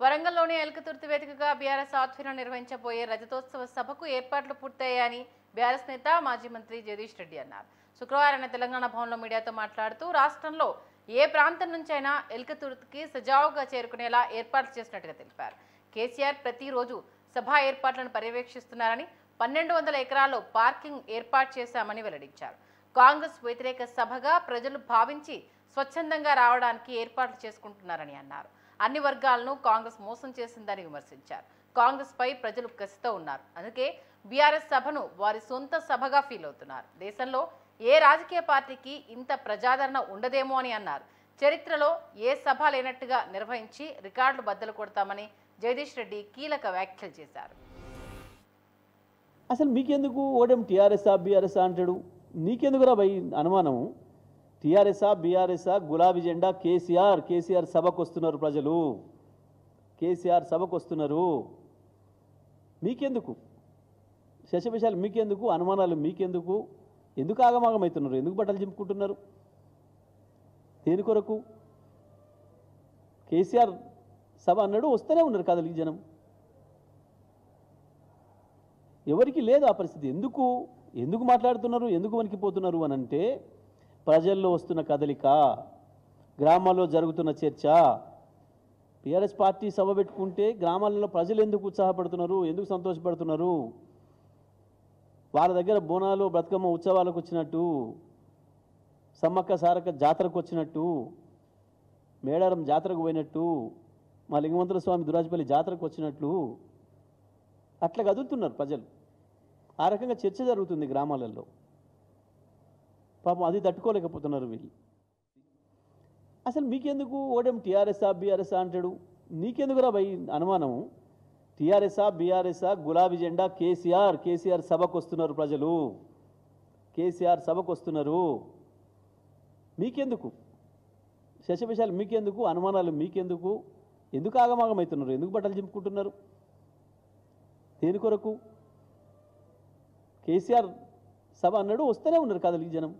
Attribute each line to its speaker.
Speaker 1: వరంగల్లోని ఎల్కతుర్తి వేదికగా బీఆర్ఎస్ ఆధ్వర్యంలో నిర్వహించబోయే రజతోత్సవ సభకు ఏర్పాట్లు పూర్తయ్యాయని బీఆర్ఎస్ నేత మాజీ మంత్రి జగదీష్ రెడ్డి అన్నారు. శుక్రవారం తెలంగాణ భవన్లో మీడియాతో మాట్లాడుతూ రాష్ట్రంలో ఏ ప్రాంతం నుంచైనా ఎల్కతుర్తికి సజావుగా చేరుకునేలా ఏర్పాట్లు చేసినట్టుగా తెలిపారు. కేసీఆర్ ప్రతిరోజు సభ ఏర్పాట్లను పర్యవేక్షిస్తున్నారని 1200 ఎకరాల్లో పార్కింగ్ ఏర్పాటు చేశామని వెల్లడించారు. కాంగ్రెస్ వ్యతిరేక సభగా ప్రజలు భావించి స్వచ్ఛందంగా రావడానికి ఏర్పాట్లు చేసుకుంటున్నారని అన్నారు. అన్ని వర్గాలను కాంగ్రెస్ మోసం చేసిందని విమర్శించారు. కాంగ్రెస్ పై ప్రజలు కసితో ఉన్నారు. అందుకే బీఆర్ఎస్ సభను వారి సొంత సభగా ఫీల్ అవుతున్నారు. దేశంలో ఏ రాజకీయ పార్టీకి ఇంత ప్రజాదరణ ఉండదేమో అని అన్నారు. చరిత్రలో ఏ సభ లేనట్టుగా నిర్వహించి రికార్డులు బద్దలు కొడతామని జగదీష్ రెడ్డి కీలక వ్యాఖ్యలు చేశారు.
Speaker 2: అసలు మీకెందుకు ఓడెం టీఆర్ఎస్ఆ బీఆర్ఎస్ఆ అంటాడు? నీకెందుకురా భయ్ అనుమానం? టీఆర్ఎస్ఆ బీఆర్ఎస్ఆ గులాబీ జెండా కేసీఆర్ సభకు వస్తున్నారు. ప్రజలు కేసీఆర్ సభకు వస్తున్నారు. మీకెందుకు శశవిషయాలు? మీకెందుకు అనుమానాలు? మీకెందుకు? ఎందుకు ఆగమాగమవుతున్నారు? ఎందుకు బట్టలు చింపుకుంటున్నారు? దేని కొరకు? కేసీఆర్ సభ అన్నాడు, వస్తూనే ఉన్నారు కదలి జనం. ఎవరికి లేదు ఆ పరిస్థితి. ఎందుకు మాట్లాడుతున్నారు? ఎందుకు వణికిపోతున్నారు అని అంటే, ప్రజల్లో వస్తున్న కదలిక, గ్రామాల్లో జరుగుతున్న చర్చ. టీఆర్ఎస్ పార్టీ సభ పెట్టుకుంటే గ్రామాలలో ప్రజలు ఎందుకు ఉత్సాహపడుతున్నారు? ఎందుకు సంతోషపడుతున్నారు? వాళ్ళ దగ్గర బోనాలు బ్రతుకమ్మ ఉత్సవాలకు వచ్చినట్టు, సమ్మక్క సారక్క జాతరకు వచ్చినట్టు, మేడారం జాతరకు పోయినట్టు, మా లింగమంతుల స్వామి దురాజపల్లి జాతరకు వచ్చినట్లు అట్లా కదులుతున్నారు ప్రజలు. ఆ రకంగా చర్చ జరుగుతుంది గ్రామాలలో. పాపం అది తట్టుకోలేకపోతున్నారు వీళ్ళు. అసలు మీకెందుకు ఓడెం టీఆర్ఎస్ఆ బీఆర్ఎస్ఆ అంటాడు? నీకెందుకురా భయ్ అనుమానం? టీఆర్ఎస్ఆ బీఆర్ఎస్ఆ గులాబీ జెండా కేసీఆర్ సభకు వస్తున్నారు. ప్రజలు కేసీఆర్ సభకు వస్తున్నారు. మీకెందుకు శశవిషయాలు? మీకెందుకు అనుమానాలు? మీకెందుకు? ఎందుకు ఆగమాగమవుతున్నారు? ఎందుకు బట్టలు చింపుకుంటున్నారు? దేని కొరకు? కేసీఆర్ సభ అన్నాడు, వస్తూనే ఉన్నారు కదలి జనం.